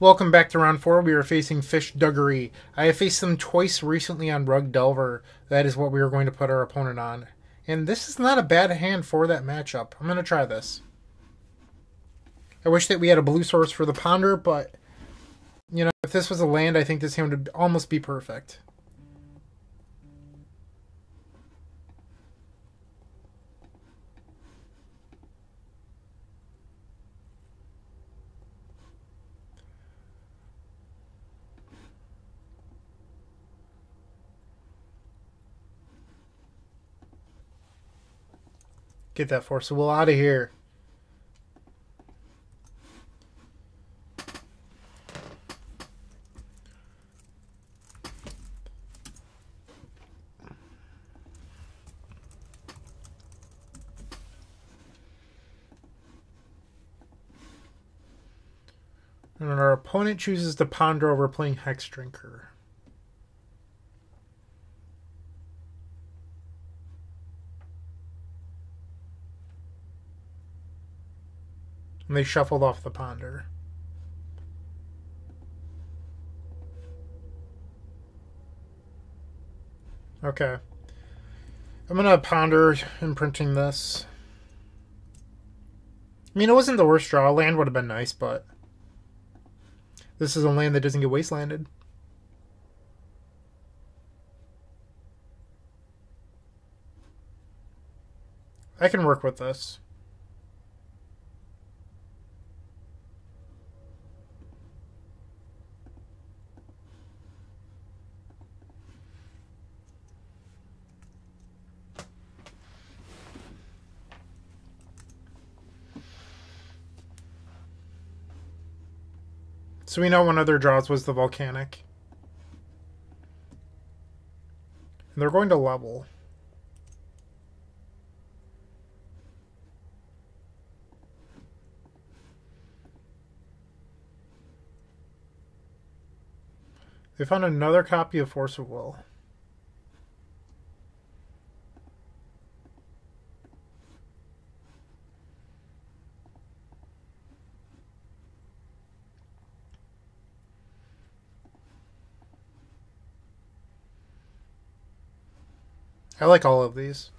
Welcome back to round 4. We are facing Fishduggery. I have faced them twice recently on Rug Delver. That is what we are going to put our opponent on. And this is not a bad hand for that matchup. I'm going to try this. I wish that we had a blue source for the Ponder, but, you know, if this was a land, I think this hand would almost be perfect. Get that Force of Will out of here. And our opponent chooses to ponder over playing Hex Drinker. And they shuffled off the Ponder. Okay. I'm going to ponder imprinting this. I mean, it wasn't the worst draw. Land would have been nice, but this is a land that doesn't get wastelanded. I can work with this. So we know one of their draws was the Volcanic. And they're going to level. They found another copy of Force of Will. I like all of these.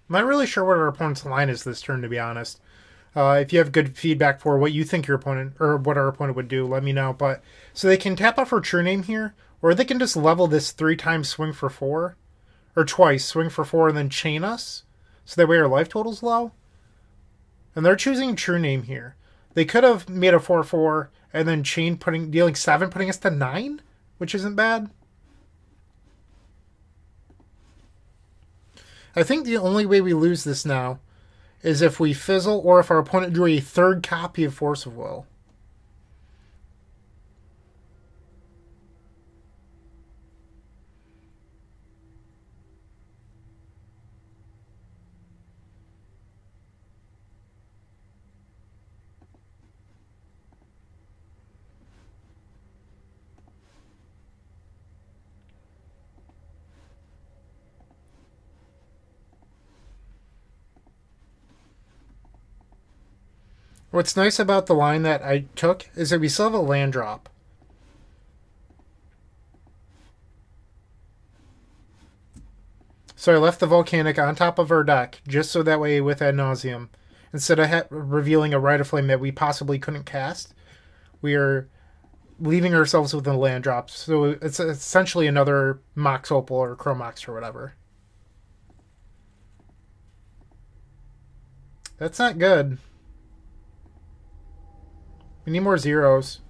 I'm not really sure what our opponent's line is this turn, to be honest. If you have good feedback for what you think your opponent, or what our opponent would do, let me know. But so they can tap off for True Name here, or they can just level this 3 times swing for 4. Or twice, swing for 4 and then chain us. So that way our life total's low. And they're choosing True Name here. They could have made a 4/4 and then chain dealing 7, putting us to 9, which isn't bad. I think the only way we lose this now is if we fizzle or if our opponent drew a 3rd copy of Force of Will. What's nice about the line that I took is that we still have a land drop. So I left the Volcanic on top of our deck, just so that way with Ad Nauseam, instead of revealing a Rite of Flame that we possibly couldn't cast, we are leaving ourselves with a land drop. So it's essentially another Mox Opal or Chromox or whatever. That's not good. We need more zeros.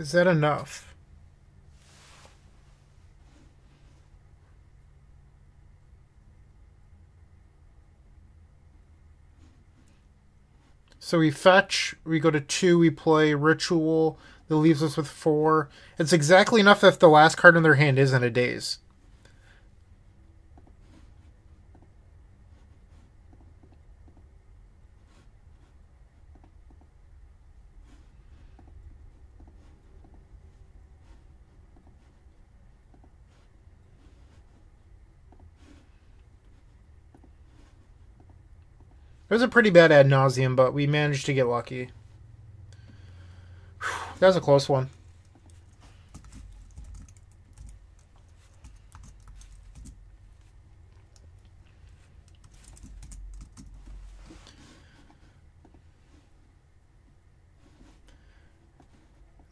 Is that enough? So we fetch, we go to 2, we play Ritual, that leaves us with 4. It's exactly enough if the last card in their hand isn't a Daze. It was a pretty bad ad nauseum, but we managed to get lucky. Whew, that was a close one.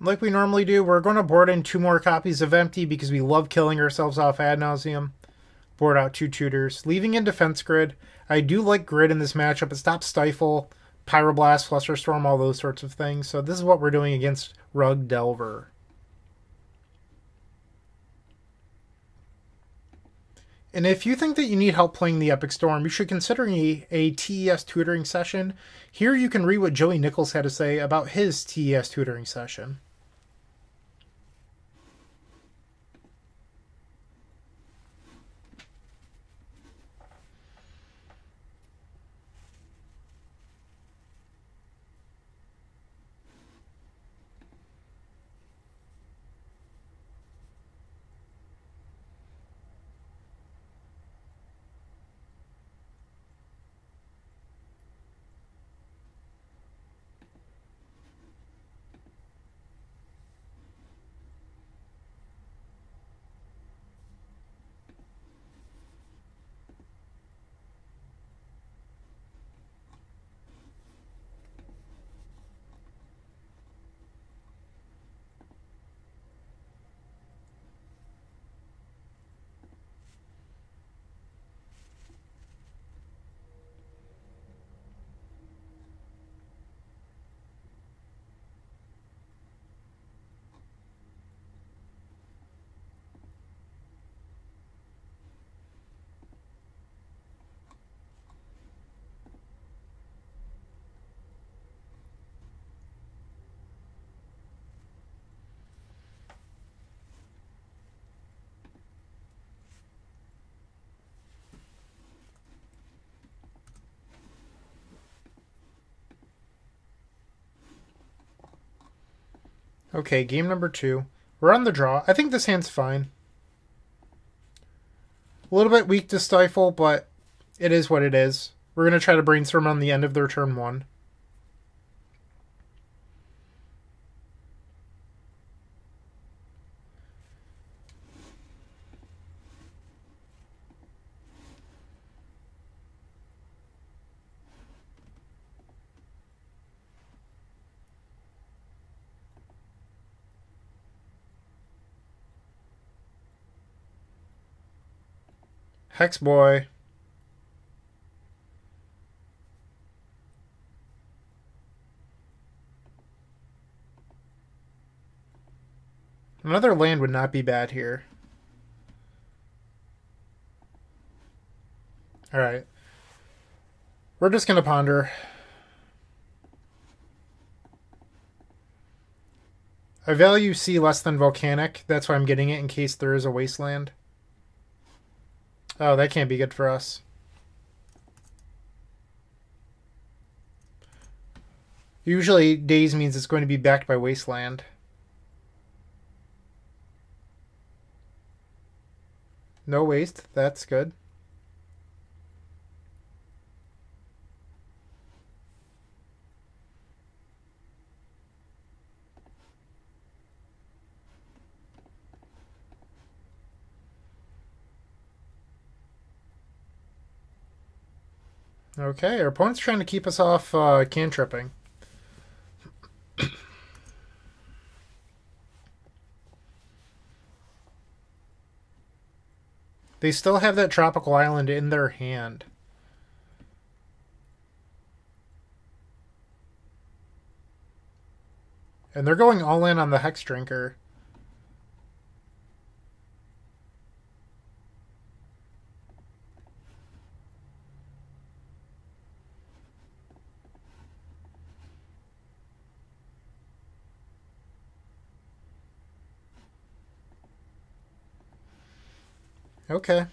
Like we normally do, we're going to board in 2 more copies of Empty because we love killing ourselves off ad nauseum. Board out 2 tutors, leaving in Defense Grid. I do like Grid in this matchup. It stops Stifle, Pyroblast, Flusterstorm, all those sorts of things. So this is what we're doing against Rug Delver. And if you think that you need help playing the Epic Storm, you should consider a TES tutoring session. Here you can read what Joey Nichols had to say about his TES tutoring session. Okay, game number 2. We're on the draw. I think this hand's fine. A little bit weak to Stifle, but it is what it is. We're going to try to brainstorm on the end of their turn 1. Hex Boy. Another land would not be bad here. Alright. We're just going to ponder. I value C less than Volcanic. That's why I'm getting it in case there is a Wasteland. Oh, that can't be good for us. Usually, Daze means it's going to be backed by Wasteland. No waste. That's good. Okay, our opponent's trying to keep us off cantripping. They still have that tropical island in their hand. And they're going all in on the Hex Drinker. Okay.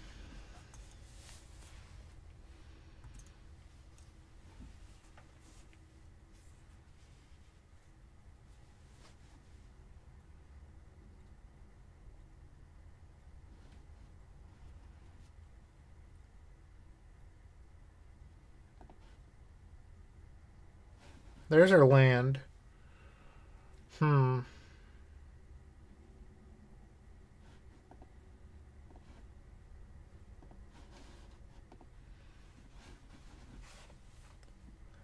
There's our land. I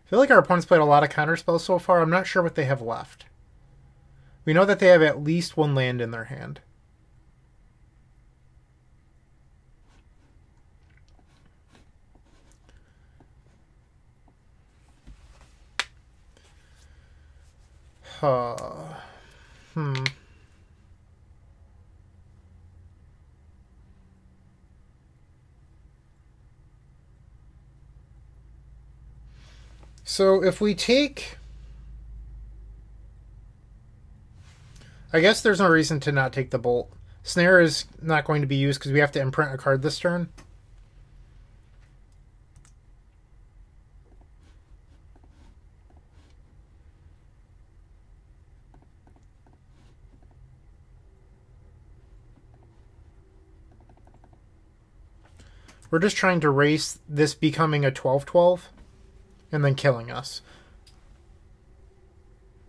feel like our opponents played a lot of counterspells so far. I'm not sure what they have left. We know that they have at least one land in their hand. So if we take... I guess there's no reason to not take the bolt. Snare is not going to be used because we have to imprint a card this turn. We're just trying to race this becoming a 12-12 and then killing us.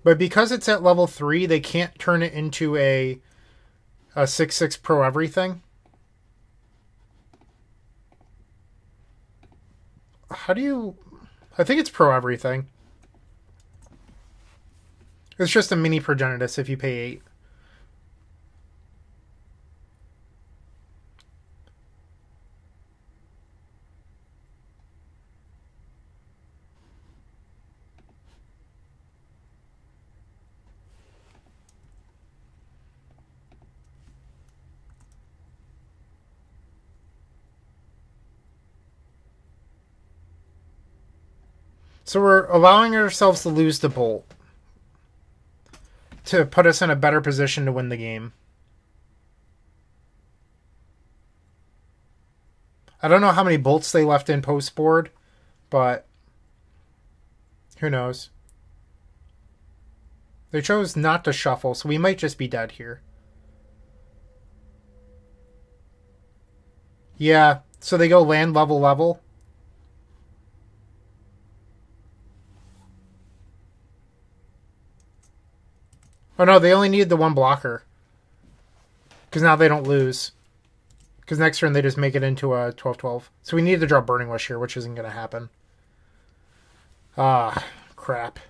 But because it's at level 3, they can't turn it into a 6/6 pro everything. How do you... I think it's pro everything. It's just a mini Progenitus if you pay 8. So we're allowing ourselves to lose the bolt to put us in a better position to win the game. I don't know how many bolts they left in post board, but who knows. They chose not to shuffle, so we might just be dead here. Yeah, so they go land level. Oh no, they only need the one blocker. Because now they don't lose. Because next turn they just make it into a 12-12. So we need to draw Burning Wish here, which isn't going to happen. Ah, crap.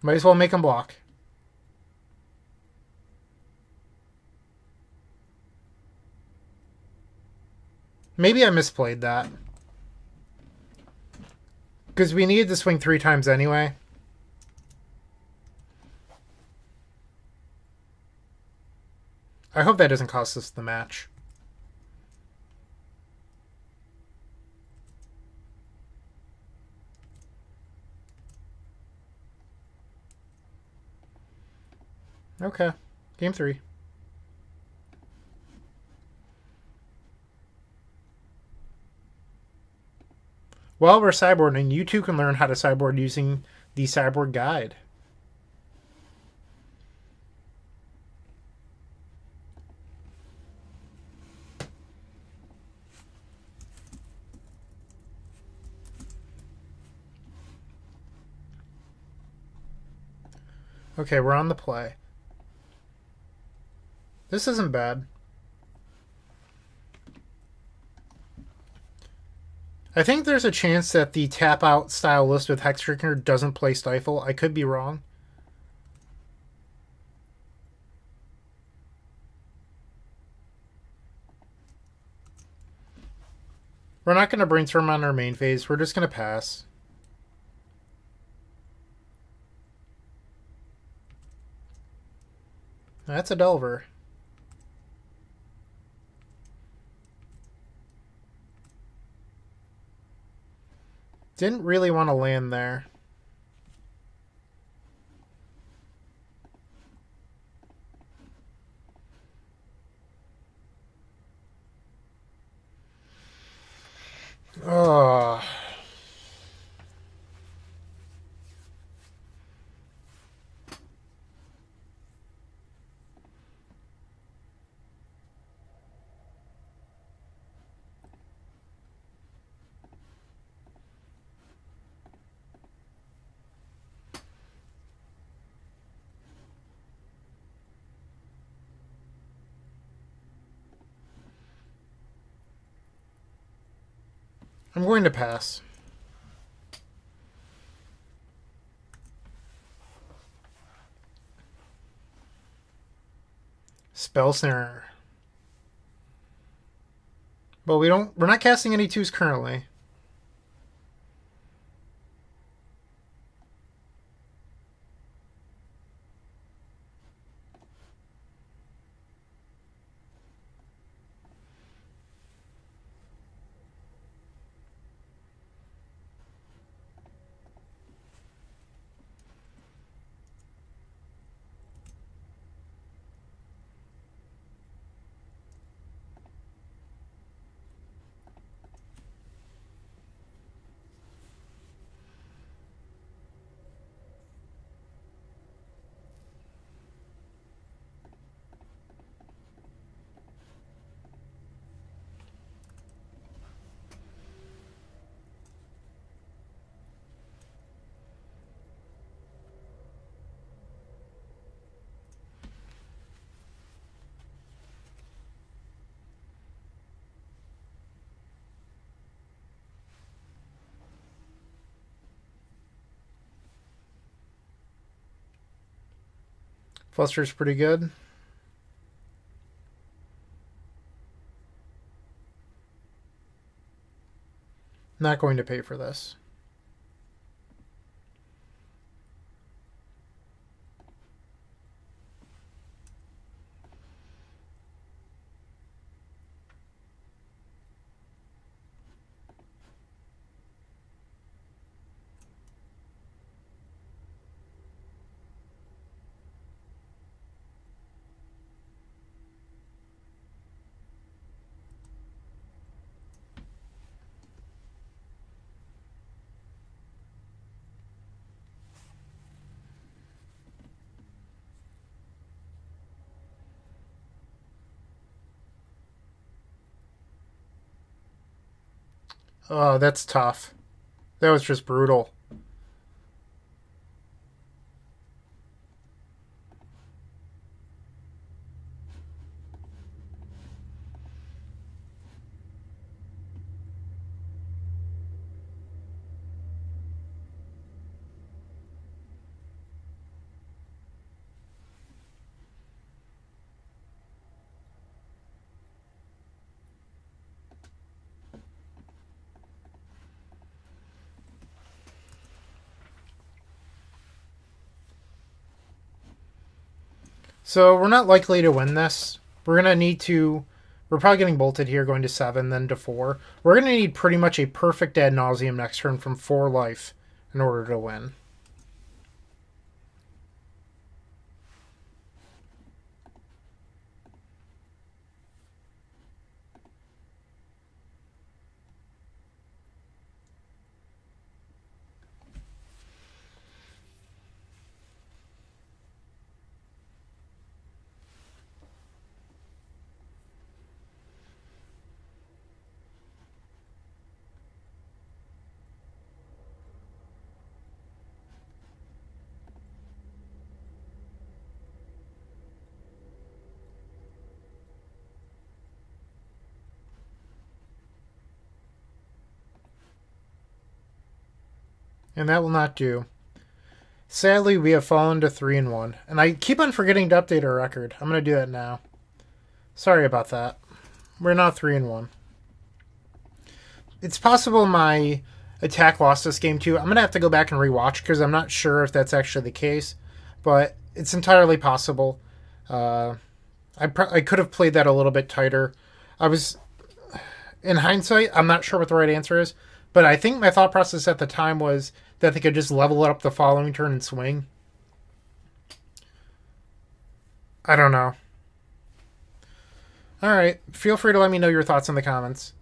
Might as well make them block. Maybe I misplayed that. Because we needed to swing 3 times anyway. I hope that doesn't cost us the match. Okay. Game 3. While we're sideboarding, you too can learn how to sideboard using the sideboard guide. Okay, we're on the play. This isn't bad. I think there's a chance that the tap-out style list with Hex Drinker doesn't play Stifle. I could be wrong. We're not going to brainstorm on our main phase. We're just going to pass. That's a Delver. Didn't really want to land there. Oh. I'm going to pass. Spell Snare. But we're not casting any 2s currently. Fluster's pretty good. Not going to pay for this. Oh, that's tough. That was just brutal. So we're not likely to win this. We're going to need to... We're probably getting bolted here, going to 7, then to 4. We're going to need pretty much a perfect ad nauseum next turn from 4 life in order to win. And that will not do. Sadly, we have fallen to 3-1. And I keep on forgetting to update our record. I'm going to do that now. Sorry about that. We're not 3-1. It's possible my attack lost this game too. I'm going to have to go back and rewatch because I'm not sure if that's actually the case. But it's entirely possible. I could have played that a little bit tighter. I was, in hindsight, I'm not sure what the right answer is, but I think my thought process at the time was that they could just level it up the following turn and swing. I don't know. All right, feel free to let me know your thoughts in the comments.